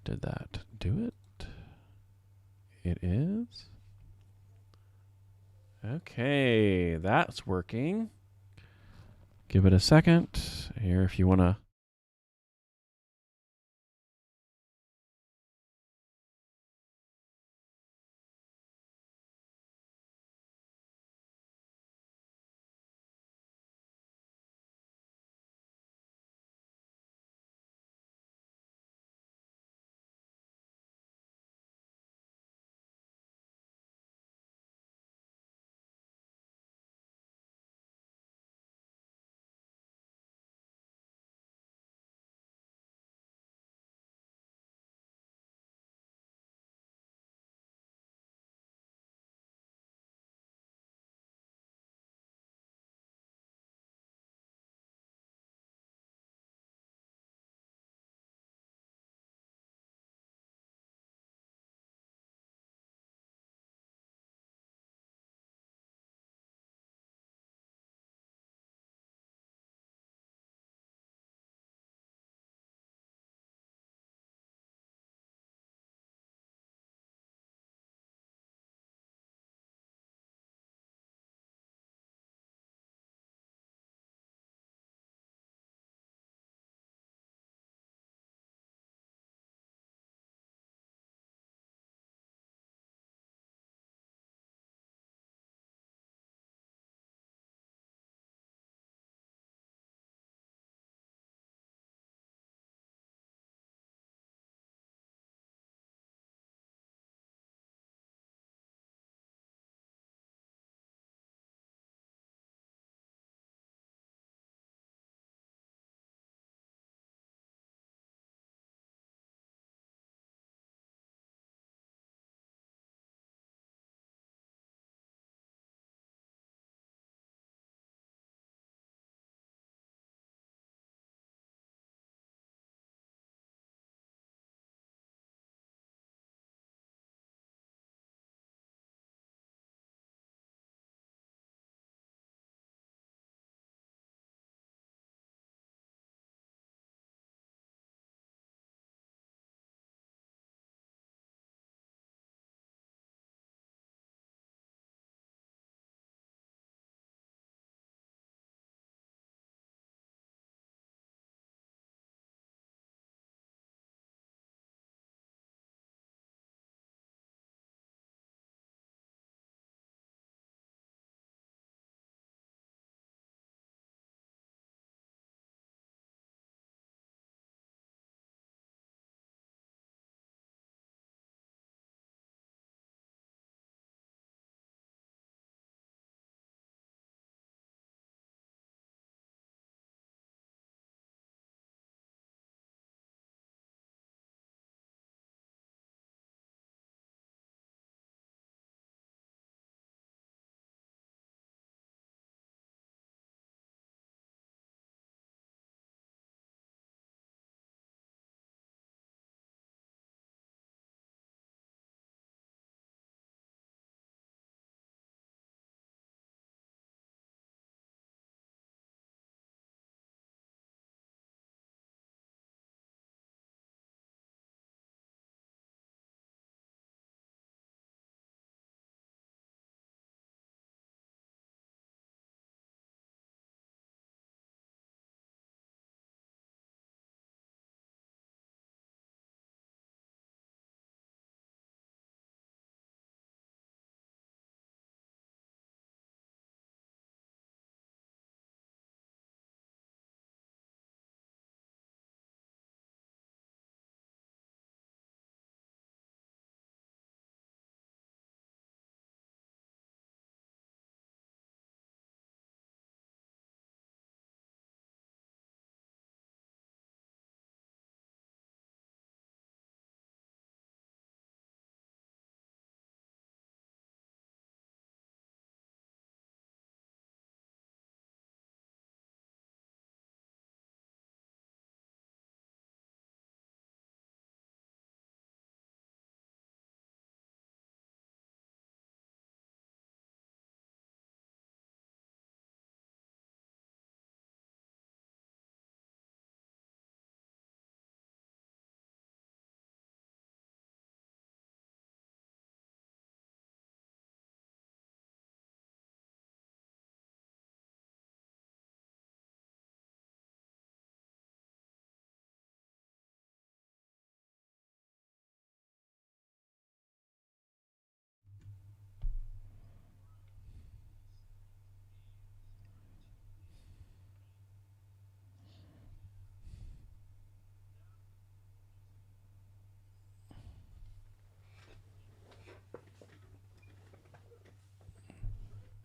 Did that do it? It is. Okay, that's working. Give it a second here if you want to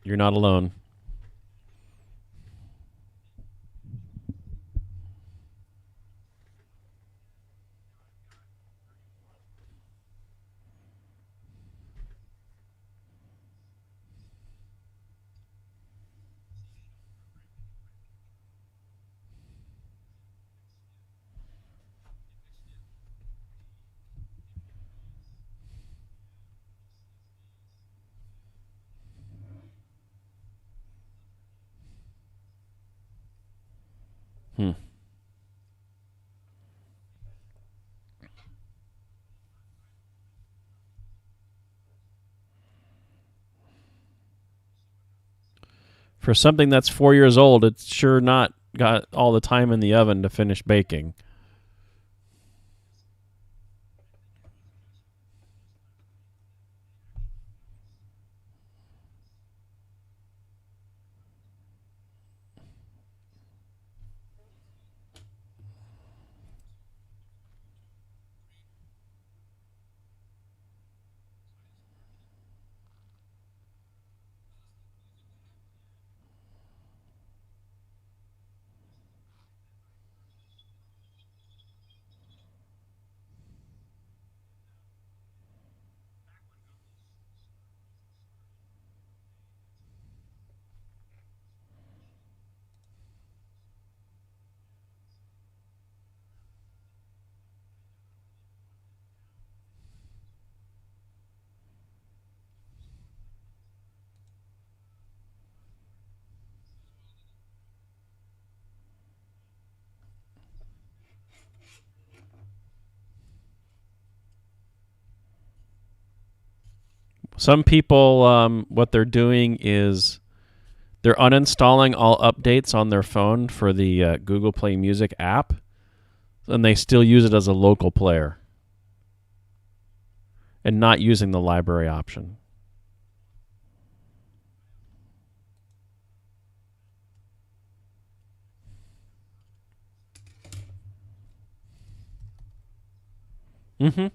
You're not alone. For something that's 4 years old, it's sure not got all the time in the oven to finish baking. Some people, what they're doing is they're uninstalling all updates on their phone for the Google Play Music app, and they still use it as a local player and not using the library option. Mm-hmm.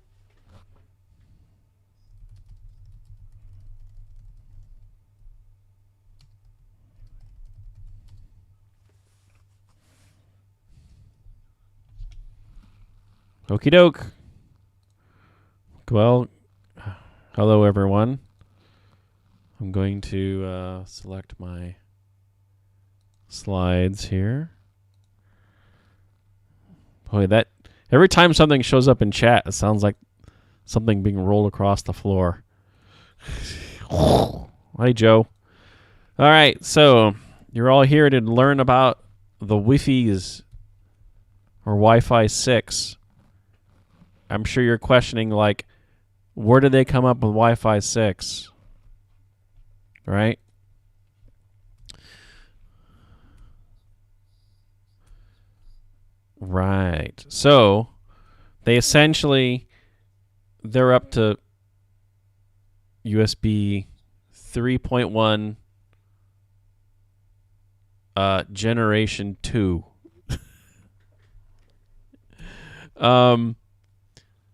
Okie doke. Well, hello everyone. I'm going to select my slides here. Boy, that every time something shows up in chat, it sounds like something being rolled across the floor. Hi, Joe. All right, so you're all here to learn about the Wi-Fi's or Wi-Fi 6. I'm sure you're questioning, like, where did they come up with Wi-Fi 6? Right? Right. So they essentially, they're up to USB 3.1 generation 2.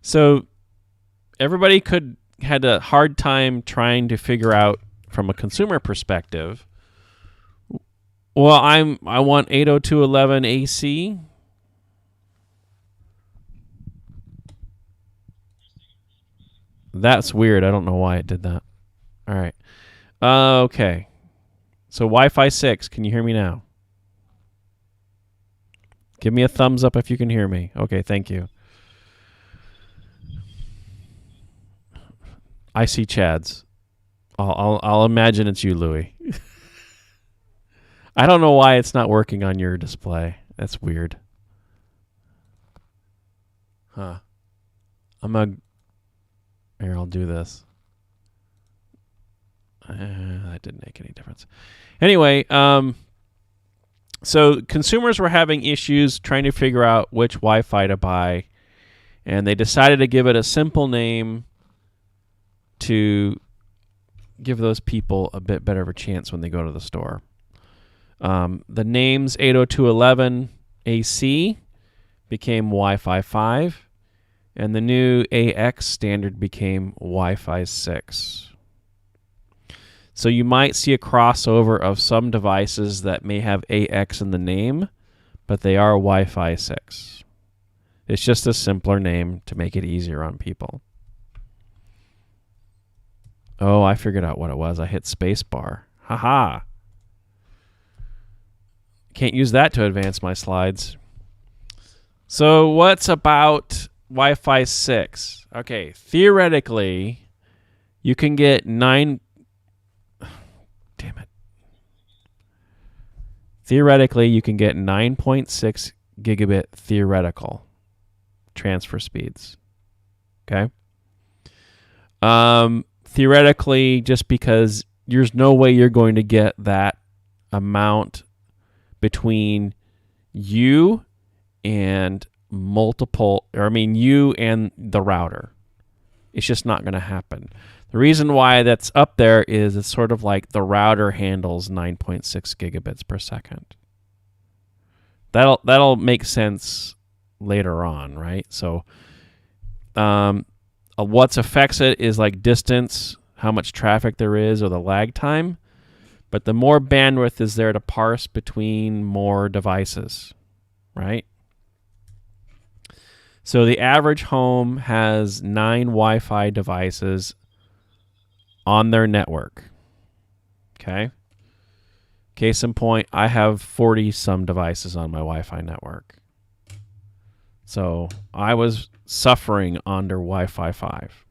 So everybody had a hard time trying to figure out from a consumer perspective. Well, I want 802.11 AC. That's weird. I don't know why it did that. All right. Okay. So Wi-Fi 6, can you hear me now? Give me a thumbs up if you can hear me. Okay, thank you. I see Chad's. I'll imagine it's you, Louie. I don't know why it's not working on your display. That's weird. Huh. Here, I'll do this. That didn't make any difference. Anyway, so consumers were having issues trying to figure out which Wi-Fi to buy, and they decided to give it a simple name to give those people a bit better of a chance when they go to the store. The names 802.11 AC became Wi-Fi 5, and the new AX standard became Wi-Fi 6. So you might see a crossover of some devices that may have AX in the name, but they are Wi-Fi 6. It's just a simpler name to make it easier on people. Oh, I figured out what it was. I hit spacebar. Haha. Can't use that to advance my slides. So what's about Wi-Fi 6? Okay, theoretically, you can get 9... Damn it. Theoretically, you can get 9.6 gigabit theoretical transfer speeds. Okay? Theoretically, just because there's no way you're going to get that amount between you and you and the router. It's just not going to happen. The reason why that's up there is it's sort of like the router handles 9.6 gigabits per second. That'll make sense later on, right? So what affects it is like distance, how much traffic there is, or the lag time. But the more bandwidth is there to parse between more devices, right? So the average home has 9 Wi-Fi devices on their network. Okay? Case in point, I have 40-some devices on my Wi-Fi network. So I was suffering under Wi-Fi 5.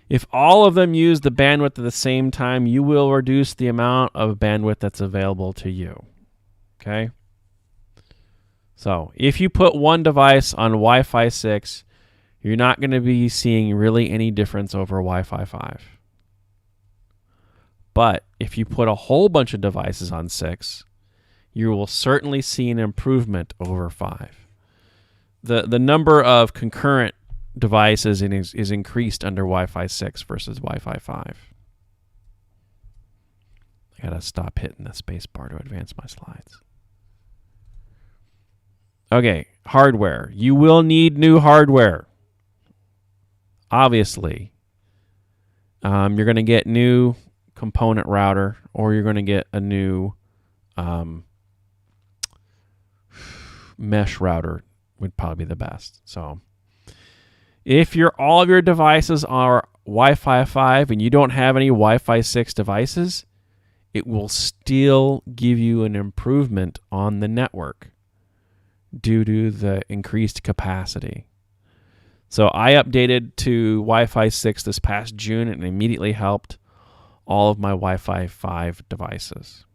If all of them use the bandwidth at the same time, you will reduce the amount of bandwidth that's available to you. Okay? So if you put one device on Wi-Fi 6, you're not going to be seeing really any difference over Wi-Fi 5. But if you put a whole bunch of devices on 6, you will certainly see an improvement over 5. The number of concurrent devices is increased under Wi-Fi 6 versus Wi-Fi 5. I gotta stop hitting the space bar to advance my slides. Okay, hardware. You will need new hardware. Obviously. You're going to get new component router, or you're going to get a new mesh router would probably be the best. So if all of your devices are Wi-Fi 5 and you don't have any Wi-Fi 6 devices, it will still give you an improvement on the network due to the increased capacity. So I updated to Wi-Fi 6 this past June, and it immediately helped all of my Wi-Fi 5 devices.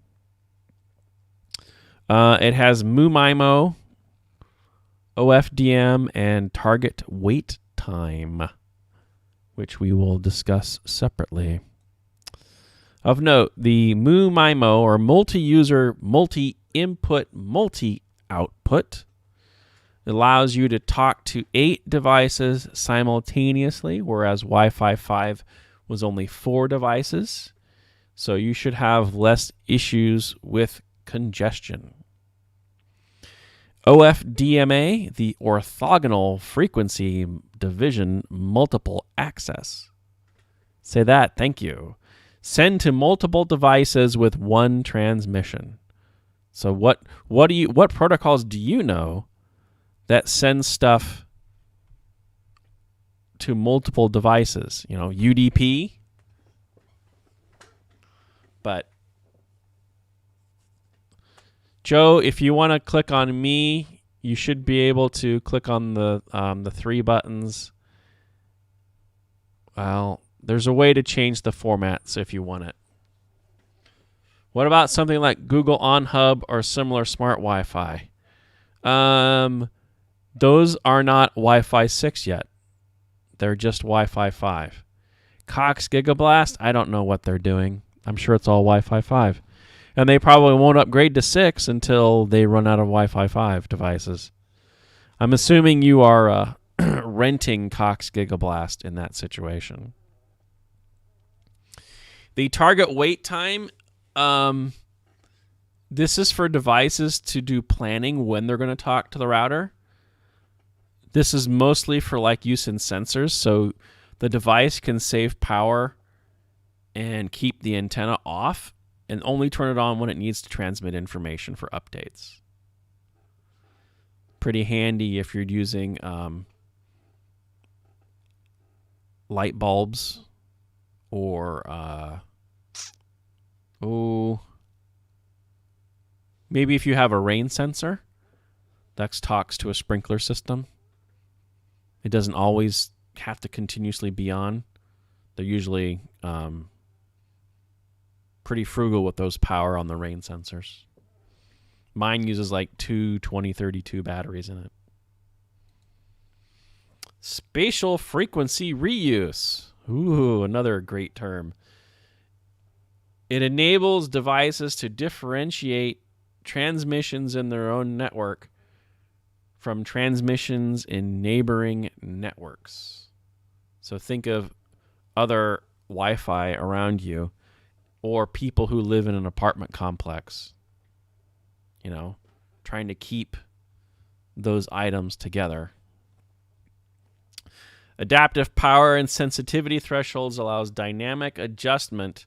It has MU-MIMO, OFDM, and target wait time, which we will discuss separately. Of note, the MU-MIMO, or multi-user, multi-input, multi-output, allows you to talk to 8 devices simultaneously, whereas Wi-Fi 5 was only 4 devices. So you should have less issues with congestion. OFDMA, the orthogonal frequency division multiple access. Say that, thank you. Send to multiple devices with one transmission. So what protocols do you know that sends stuff to multiple devices? You know, UDP. But Joe, if you want to click on me, you should be able to click on the 3 buttons. Well, there's a way to change the formats if you want it. What about something like Google On Hub or similar smart Wi-Fi? Those are not Wi-Fi 6 yet. They're just Wi-Fi 5. Cox Gigablast, I don't know what they're doing. I'm sure it's all Wi-Fi 5. And they probably won't upgrade to 6 until they run out of Wi-Fi 5 devices. I'm assuming you are renting Cox Gigablast in that situation. The target wait time, this is for devices to do planning when they're going to talk to the router. This is mostly for use in sensors, so the device can save power and keep the antenna off and only turn it on when it needs to transmit information for updates. Pretty handy if you're using light bulbs or maybe if you have a rain sensor that talks to a sprinkler system. It doesn't always have to continuously be on. They're usually pretty frugal with those power on the rain sensors. Mine uses like two 2032 batteries in it. Spatial frequency reuse. Ooh, another great term. It enables devices to differentiate transmissions in their own network from transmissions in neighboring networks. So think of other Wi-Fi around you or people who live in an apartment complex, you know, trying to keep those items together. Adaptive power and sensitivity thresholds allows dynamic adjustment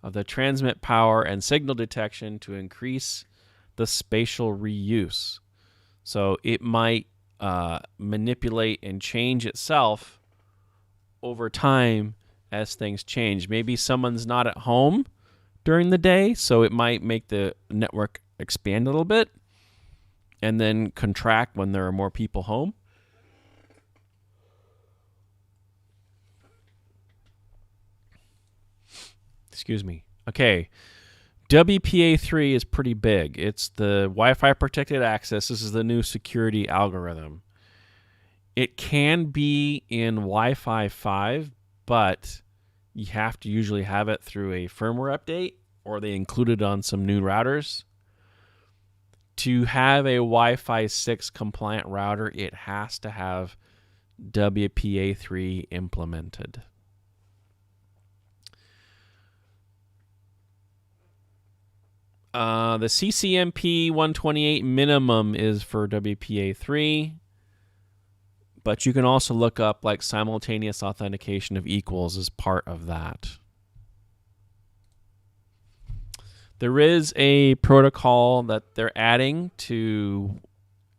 of the transmit power and signal detection to increase the spatial reuse. So it might manipulate and change itself over time as things change. Maybe someone's not at home during the day, so it might make the network expand a little bit and then contract when there are more people home. Excuse me. Okay. WPA3 is pretty big. It's the Wi-Fi protected access. This is the new security algorithm. It can be in Wi-Fi 5, but you have to usually have it through a firmware update, or they include it on some new routers. To have a Wi-Fi 6 compliant router, it has to have WPA3 implemented. The CCMP 128 minimum is for WPA3, but you can also look up like simultaneous authentication of equals as part of that. There is a protocol that they're adding to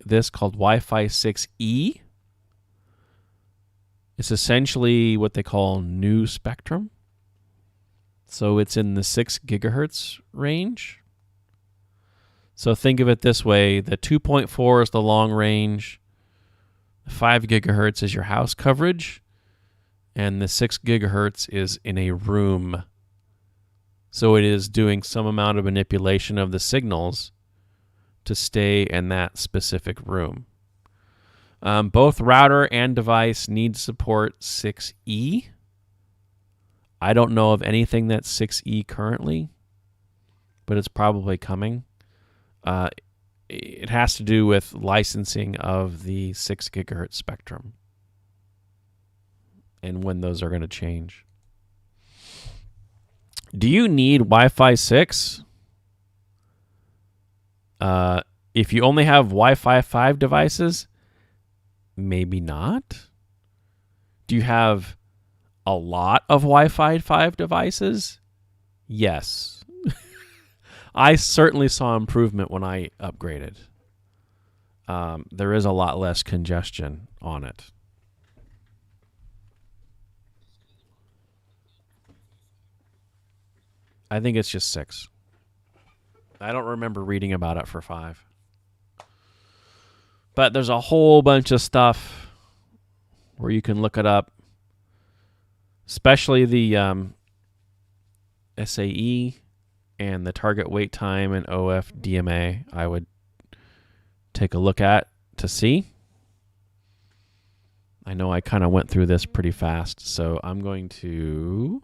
this called Wi-Fi 6E. It's essentially what they call new spectrum. So it's in the 6 gigahertz range. So think of it this way. The 2.4 is the long range. The 5 gigahertz is your house coverage. And the 6 gigahertz is in a room. So it is doing some amount of manipulation of the signals to stay in that specific room. Both router and device need to support 6E. I don't know of anything that's 6E currently, but it's probably coming. It has to do with licensing of the 6 gigahertz spectrum and when those are going to change. Do you need Wi-Fi 6? If you only have Wi-Fi 5 devices, maybe not. Do you have a lot of Wi-Fi 5 devices? Yes. I certainly saw improvement when I upgraded. There is a lot less congestion on it. I think it's just 6. I don't remember reading about it for 5. But there's a whole bunch of stuff where you can look it up, especially the SAE and the target wait time and OFDMA. I would take a look at to see. I know I kind of went through this pretty fast, so I'm going to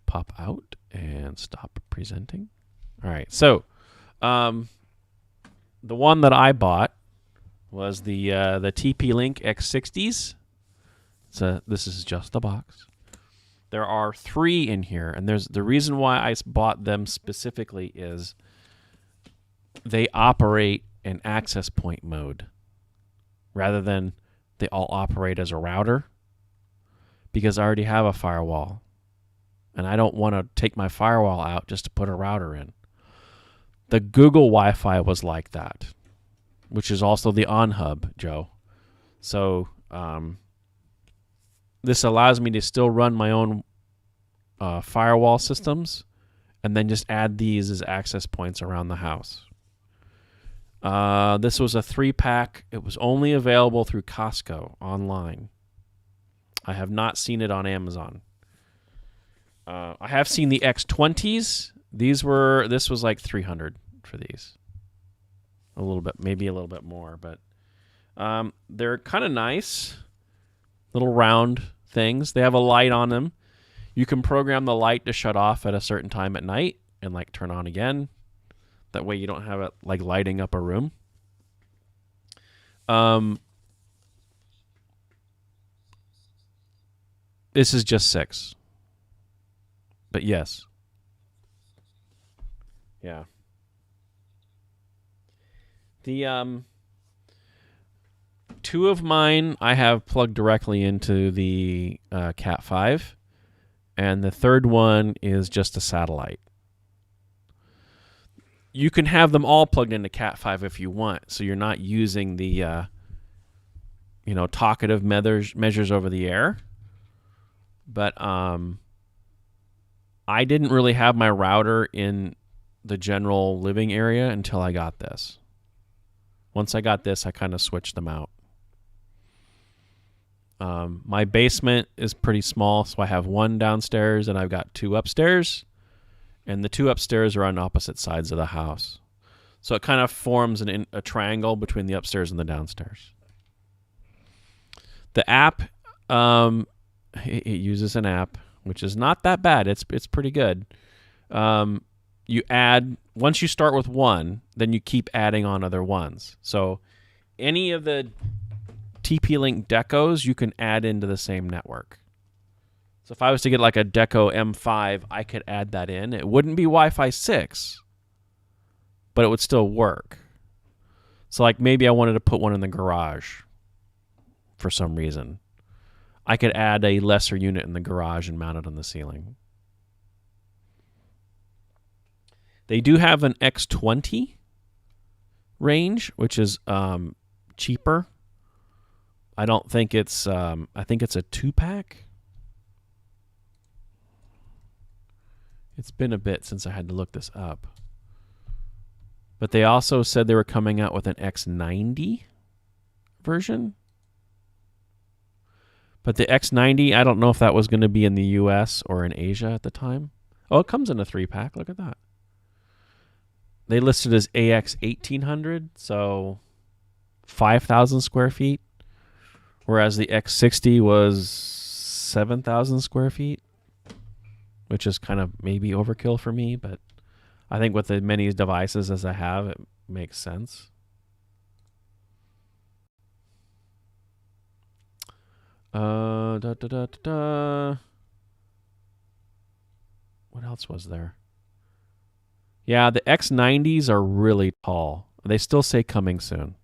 pop out and stop presenting. All right, so the one that I bought was the TP-Link X60s. So this is just the box. There are 3 in here, and there's the reason why I bought them specifically is they operate in access point mode rather than they all operate as a router, because I already have a firewall. and I don't want to take my firewall out just to put a router in. The Google Wi-Fi was like that, which is also the OnHub, Joe. So this allows me to still run my own firewall systems and then just add these as access points around the house. This was a 3-pack. It was only available through Costco online. I have not seen it on Amazon. I have seen the X20s. This was like $300 for these. A little bit, maybe a little bit more, but they're kind of nice. Little round things. They have a light on them. You can program the light to shut off at a certain time at night and like turn on again. That way you don't have it like lighting up a room. This is just 6. But yes. Yeah. The 2 of mine I have plugged directly into the Cat 5, and the third one is just a satellite. You can have them all plugged into Cat 5 if you want, so you're not using the talkative measures over the air. But I didn't really have my router in the general living area until I got this. Once I got this, I kind of switched them out. My basement is pretty small, so I have 1 downstairs and I've got 2 upstairs. And the 2 upstairs are on opposite sides of the house. So it kind of forms a triangle between the upstairs and the downstairs. The app, it uses an app, which is not that bad. It's pretty good. You add, once you start with 1, then you keep adding on other ones. So any of the TP-Link decos you can add into the same network. So if I was to get like a Deco M5, I could add that in. It wouldn't be Wi-Fi 6, but it would still work. So like maybe I wanted to put one in the garage for some reason. I could add a lesser unit in the garage and mount it on the ceiling. They do have an X20 range, which is cheaper. I don't think it's, I think it's a 2-pack. It's been a bit since I had to look this up. But they also said they were coming out with an X90 version. But the X90, I don't know if that was going to be in the US or in Asia at the time. Oh, it comes in a 3-pack. Look at that. They listed as AX 1800, so 5,000 square feet. Whereas the X60 was 7,000 square feet, which is kind of maybe overkill for me, but I think with the many devices as I have, it makes sense. What else was there? Yeah, the X90s are really tall. They still say coming soon.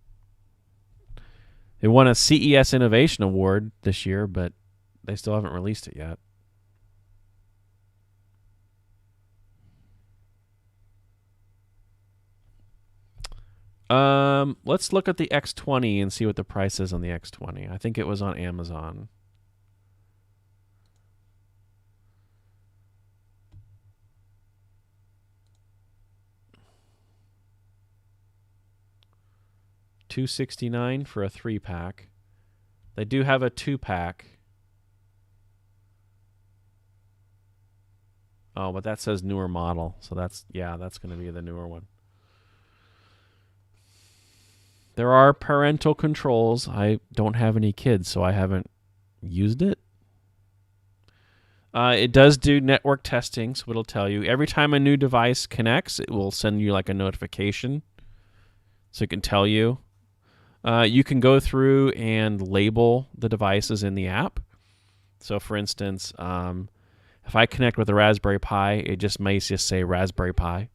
They won a CES Innovation Award this year, but they still haven't released it yet. Let's look at the X20 and see what the price is on the X20. I think it was on Amazon. $269 for a 3-pack. They do have a 2-pack. Oh, but that says newer model, so that's going to be the newer one. There are parental controls. I don't have any kids, so I haven't used it. It does do network testing, so it'll tell you. Every time a new device connects, it will send you like a notification, so it can tell you. You can go through and label the devices in the app. So, for instance, if I connect with a Raspberry Pi, it just may just say Raspberry Pi.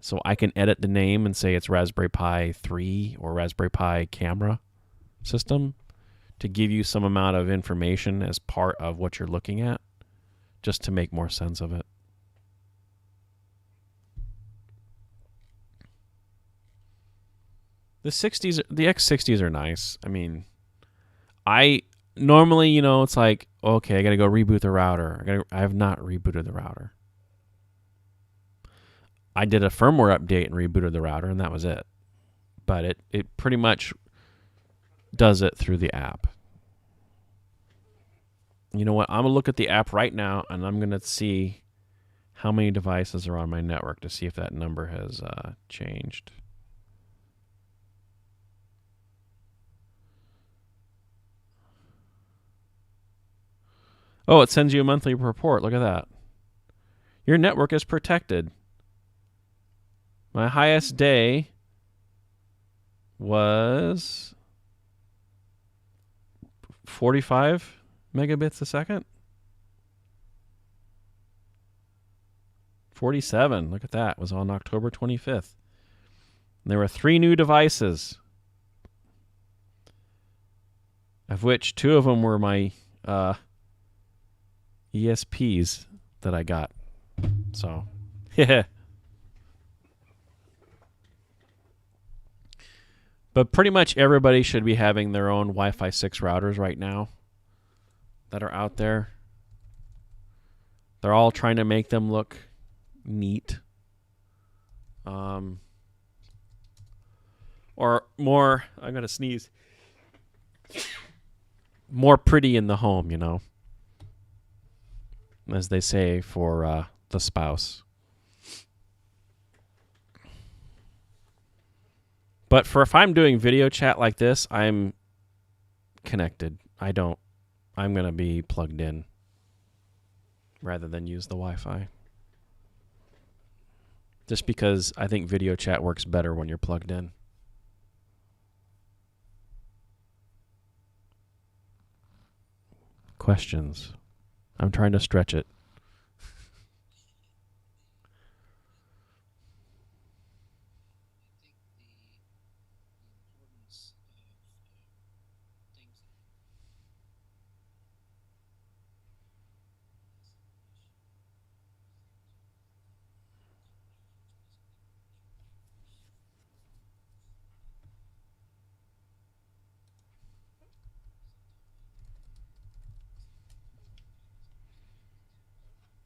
So I can edit the name and say it's Raspberry Pi 3 or Raspberry Pi camera system to give you some amount of information as part of what you're looking at just to make more sense of it. The X60s are nice. I mean, I normally, it's like, okay, I got to go reboot the router. I have not rebooted the router. I did a firmware update and rebooted the router, and that was it. But it pretty much does it through the app. You know what? I'm going to look at the app right now, and I'm going to see how many devices are on my network to see if that number has changed. Oh, it sends you a monthly report. Look at that. Your network is protected. My highest day was 45 megabits a second. 47. Look at that. It was on October 25th. And there were 3 new devices, of which 2 of them were my ESPs that I got. So, yeah. But pretty much everybody should be having their own Wi-Fi 6 routers right now that are out there. They're all trying to make them look neat. Or more, I'm going to sneeze, more pretty in the home, as they say for the spouse. But for if I'm doing video chat like this, I'm connected. I'm going to be plugged in rather than use the Wi-Fi. Just because I think video chat works better when you're plugged in. Questions? I'm trying to stretch it.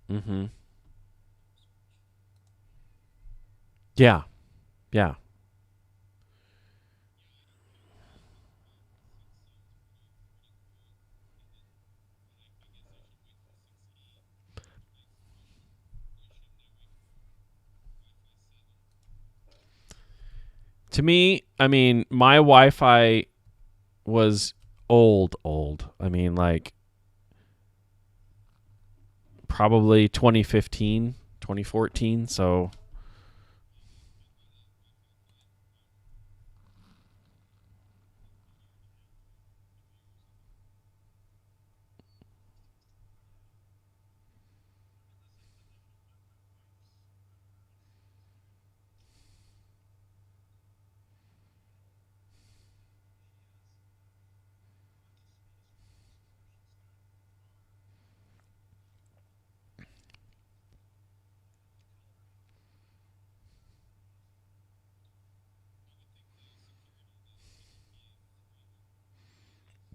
Mm-hmm. Yeah. Yeah. To me, I mean, my Wi-Fi was old. I mean, like probably 2015, 2014. So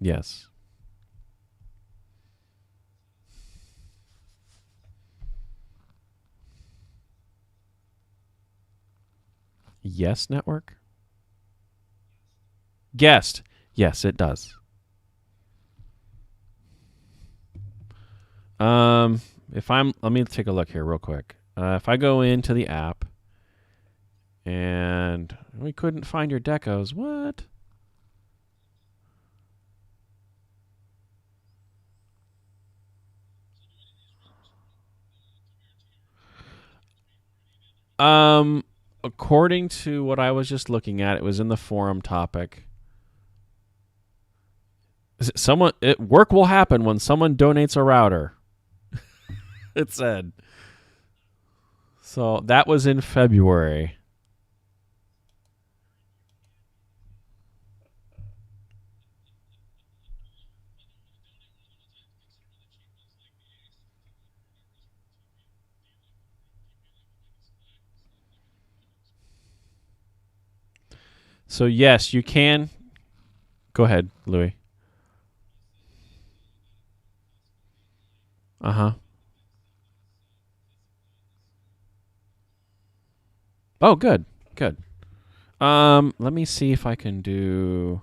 yes. Yes, network? Guest. Yes, it does. Let me take a look here real quick. If I go into the app and we couldn't find your decos, what? According to what I was just looking at, it was in the forum topic. Work will happen when someone donates a router. It said. So that was in February. So yes, you can. Go ahead, Louis. Uh-huh. Oh, good. Good. Let me see if I can do.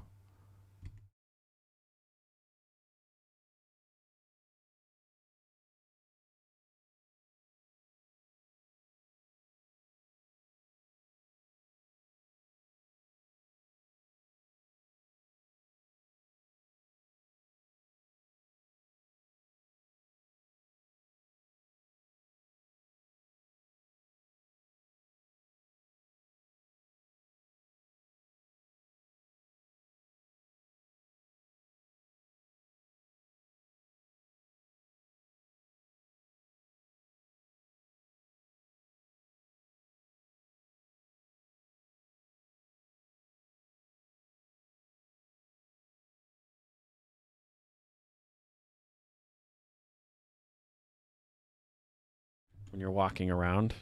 When you're walking around.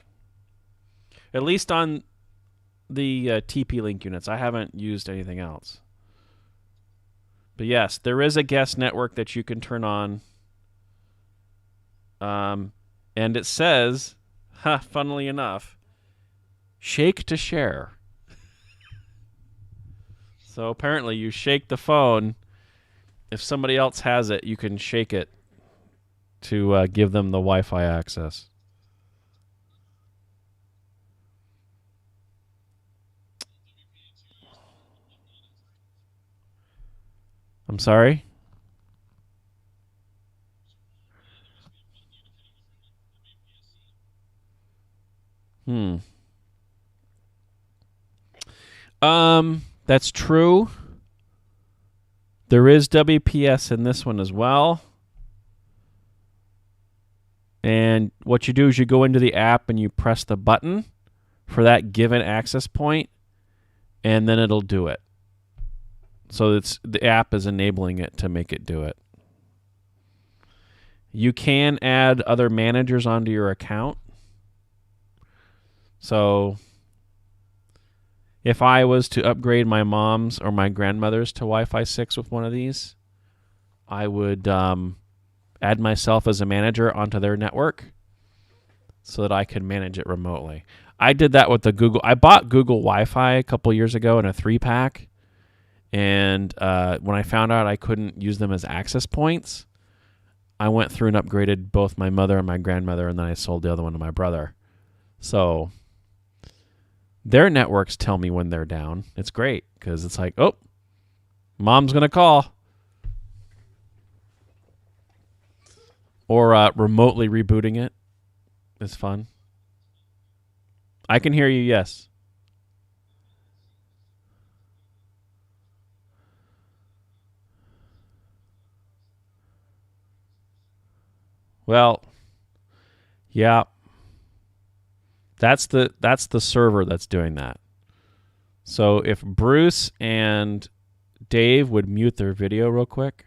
At least on the TP Link units. I haven't used anything else. But yes, there is a guest network that you can turn on. And it says, funnily enough, shake to share. So apparently you shake the phone. If somebody else has it, you can shake it to give them the Wi-Fi access. I'm sorry? That's true. There is WPS in this one as well. And what you do is you go into the app and you press the button for that given access point, and then it'll do it. So it's the app is enabling it to make it do it. You can add other managers onto your account. So if I was to upgrade my mom's or my grandmother's to Wi-Fi 6 with one of these, I would add myself as a manager onto their network so that I could manage it remotely. I did that with the Google. I bought Google Wi-Fi a couple years ago in a 3-pack. And when I found out I couldn't use them as access points, I went through and upgraded both my mother and my grandmother, and then I sold the other one to my brother. So their networks tell me when they're down. It's great because it's like, oh, mom's going to call. Or remotely rebooting it is fun. I can hear you, yes. Well, yeah. That's the server that's doing that. So if Bruce and Dave would mute their video real quick.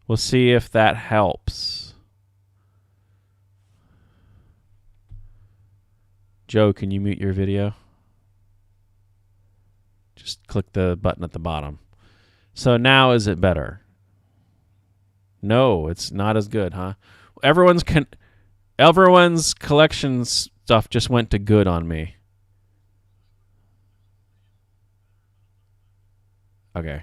We'll see if that helps. Joe, can you mute your video? Just click the button at the bottom. So now is it better? No, it's not as good, huh? Everyone's collection stuff just went to good on me. Okay.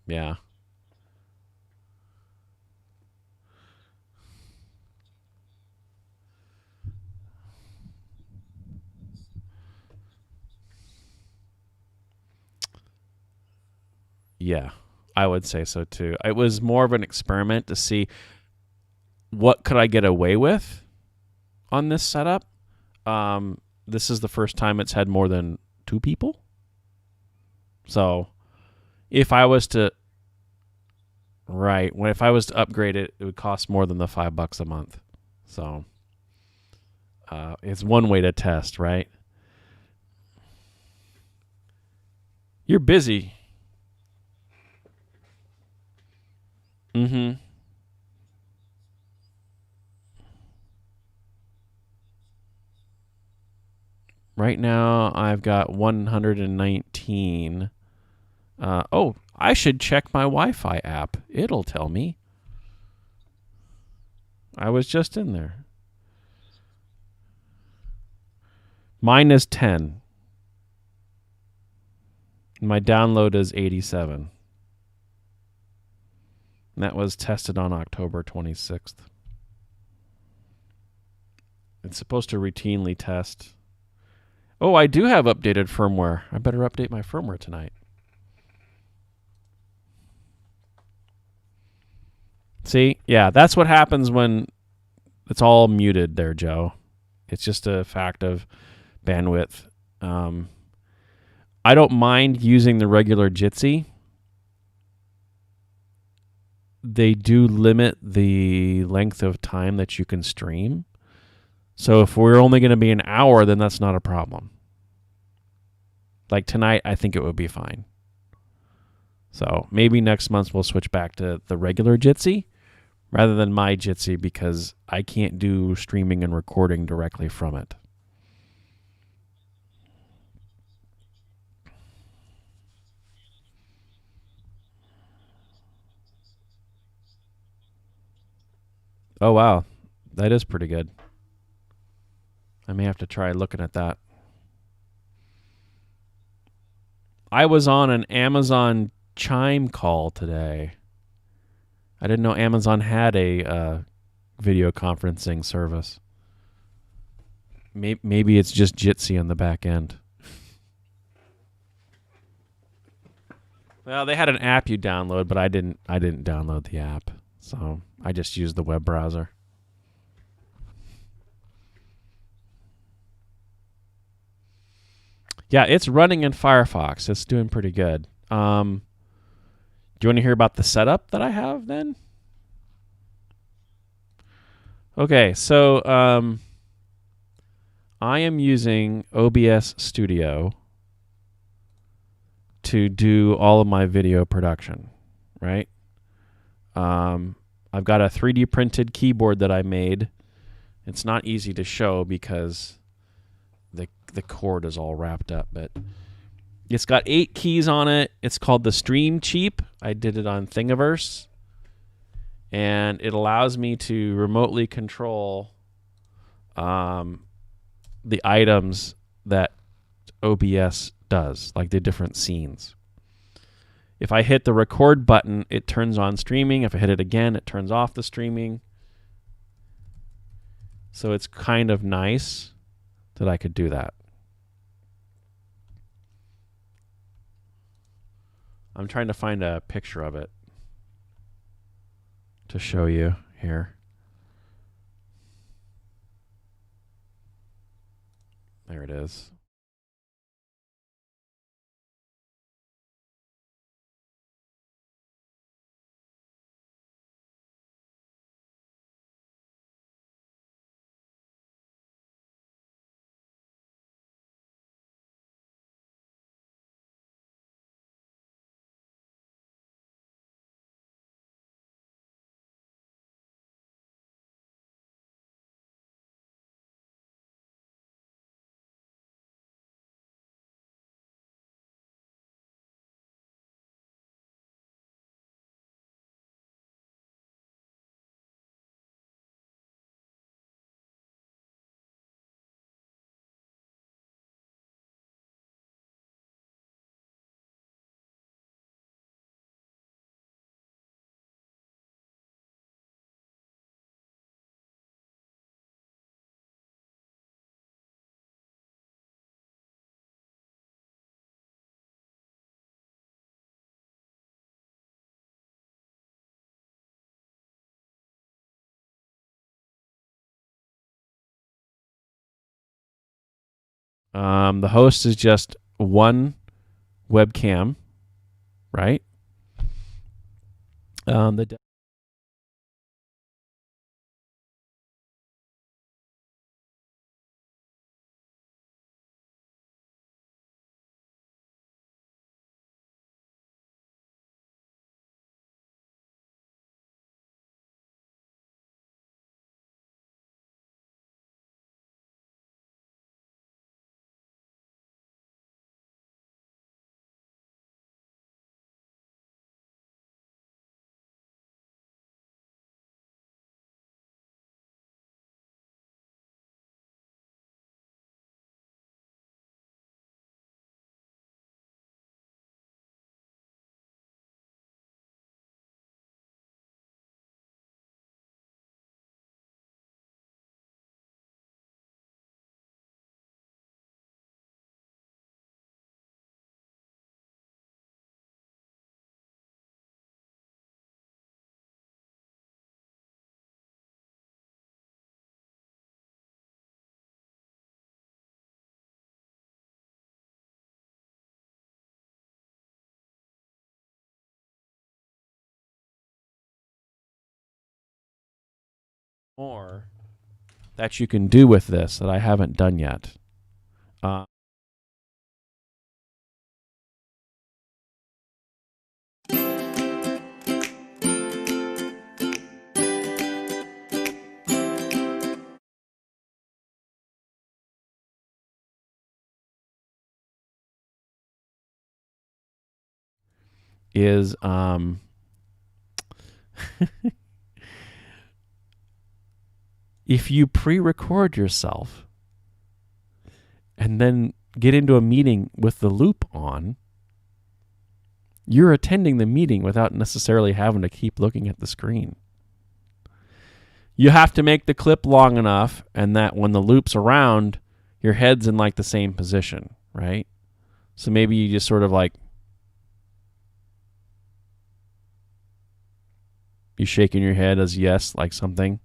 Yeah. Yeah. I would say so too. It was more of an experiment to see what could I get away with on this setup. This is the first time it's had more than 2 people. So if I was to if I was to upgrade it, it would cost more than the $5 a month. So it's one way to test, right? You're busy. Mm-hmm. Right now, I've got 119. I should check my Wi-Fi app. It'll tell me. I was just in there. Mine is 10. My download is 87. And that was tested on October 26th. It's supposed to routinely test. Oh, I do have updated firmware. I better update my firmware tonight. See? Yeah, that's what happens when it's all muted there, Joe. It's just a fact of bandwidth. I don't mind using the regular Jitsi. They do limit the length of time that you can stream. So if we're only going to be an hour, then that's not a problem. Like tonight, I think it would be fine. So maybe next month we'll switch back to the regular Jitsi rather than my Jitsi because I can't do streaming and recording directly from it. Oh, wow. That is pretty good. I may have to try looking at that. I was on an Amazon Chime call today. I didn't know Amazon had a video conferencing service. Maybe it's just Jitsi on the back end. Well, they had an app you download, but I didn't download the app. So I just used the web browser. Yeah, it's running in Firefox. It's doing pretty good. Do you want to hear about the setup that I have then? Okay, so I am using OBS Studio to do all of my video production, right? I've got a 3D printed keyboard that I made. It's not easy to show because the cord is all wrapped up, but it's got 8 keys on it. It's called the Stream Cheap. I did it on Thingiverse. And it allows me to remotely control the items that OBS does, like the different scenes. If I hit the record button, it turns on streaming. If I hit it again, it turns off the streaming. So it's kind of nice that I could do that. I'm trying to find a picture of it to show you here. There it is. The host is just one webcam, right? The more that you can do with this that I haven't done yet. Is if you pre-record yourself and then get into a meeting with the loop on, you're attending the meeting without necessarily having to keep looking at the screen. You have to make the clip long enough and that when the loop's around, your head's in like the same position, right? So maybe you just sort of like, you shaking your head as yes, like something.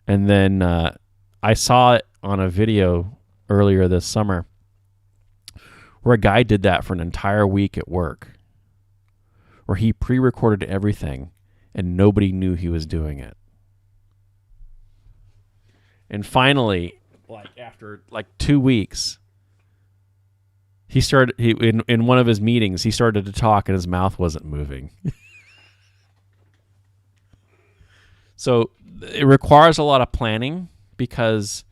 And then I saw it on a video earlier this summer where a guy did that for an entire week at work, where he pre-recorded everything and nobody knew he was doing it. And finally, like after like 2 weeks, he in one of his meetings, he started to talk and his mouth wasn't moving. So it requires a lot of planning because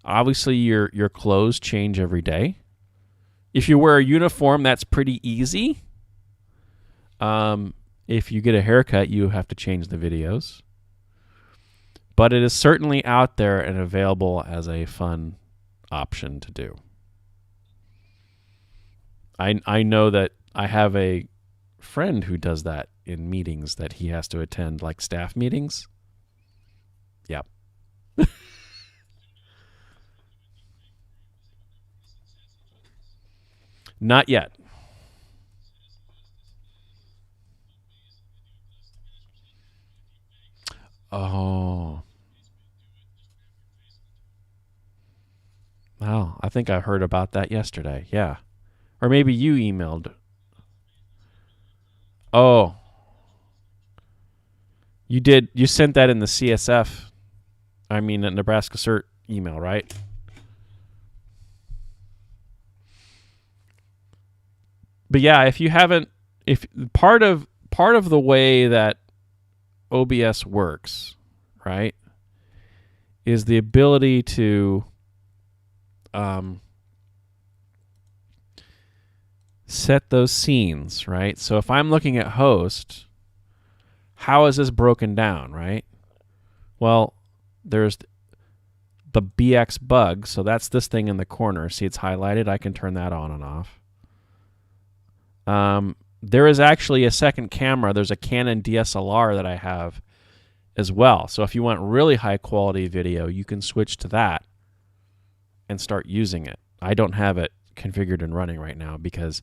obviously your clothes change every day. If you wear a uniform, that's pretty easy. If you get a haircut, you have to change the videos. But it is certainly out there and available as a fun option to do. I know that I have a friend who does that in meetings that he has to attend, like staff meetings. Yep. Not yet. Oh. Well, I think I heard about that yesterday. Yeah. Or maybe you emailed. Oh. You did. You sent that in the CSF. I mean, a Nebraska CERT email, right? But yeah, if you haven't, if part of the way that OBS works, right, is the ability to set those scenes, right? So if I'm looking at host, how is this broken down, right? Well, there's the BX bug, so that's this thing in the corner. See, it's highlighted. I can turn that on and off. There is actually a second camera. There's a Canon DSLR that I have as well. So if you want really high quality video, you can switch to that and start using it. I don't have it configured and running right now because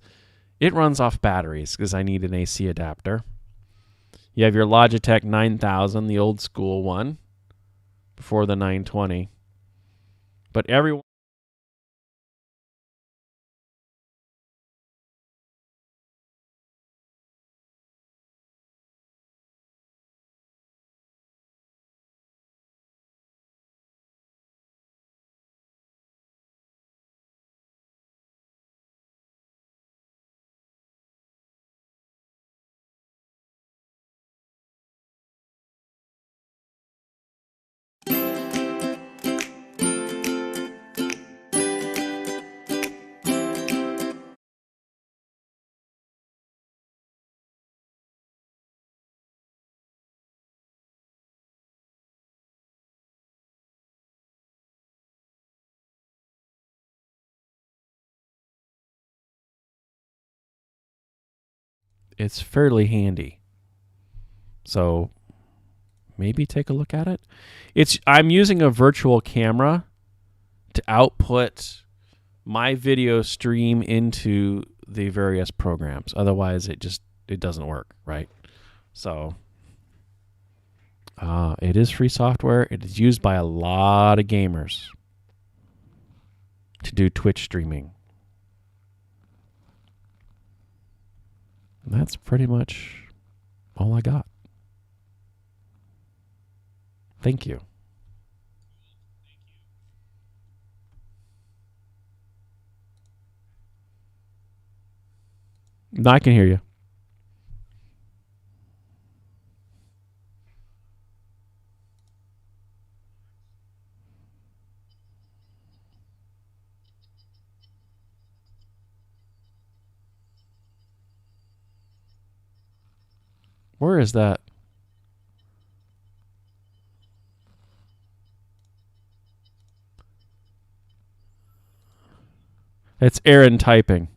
it runs off batteries because I need an AC adapter. You have your Logitech 9000, the old school one, before the 920. But everyone... It's fairly handy. So maybe take a look at it. I'm using a virtual camera to output my video stream into the various programs. Otherwise, it doesn't work, right? So it is free software. It is used by a lot of gamers to do Twitch streaming. And that's pretty much all I got. Thank you. No, I can hear you. Where is that? It's Aaron typing.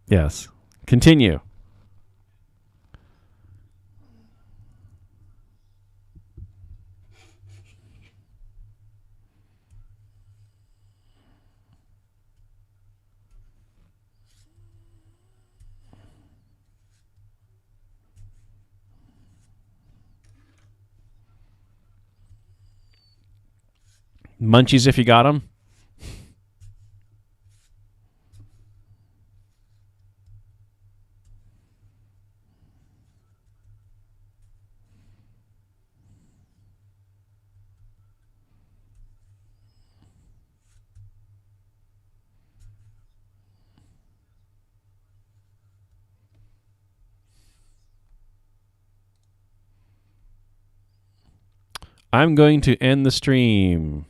Yes. Continue. Munchies if you got them. I'm going to end the stream.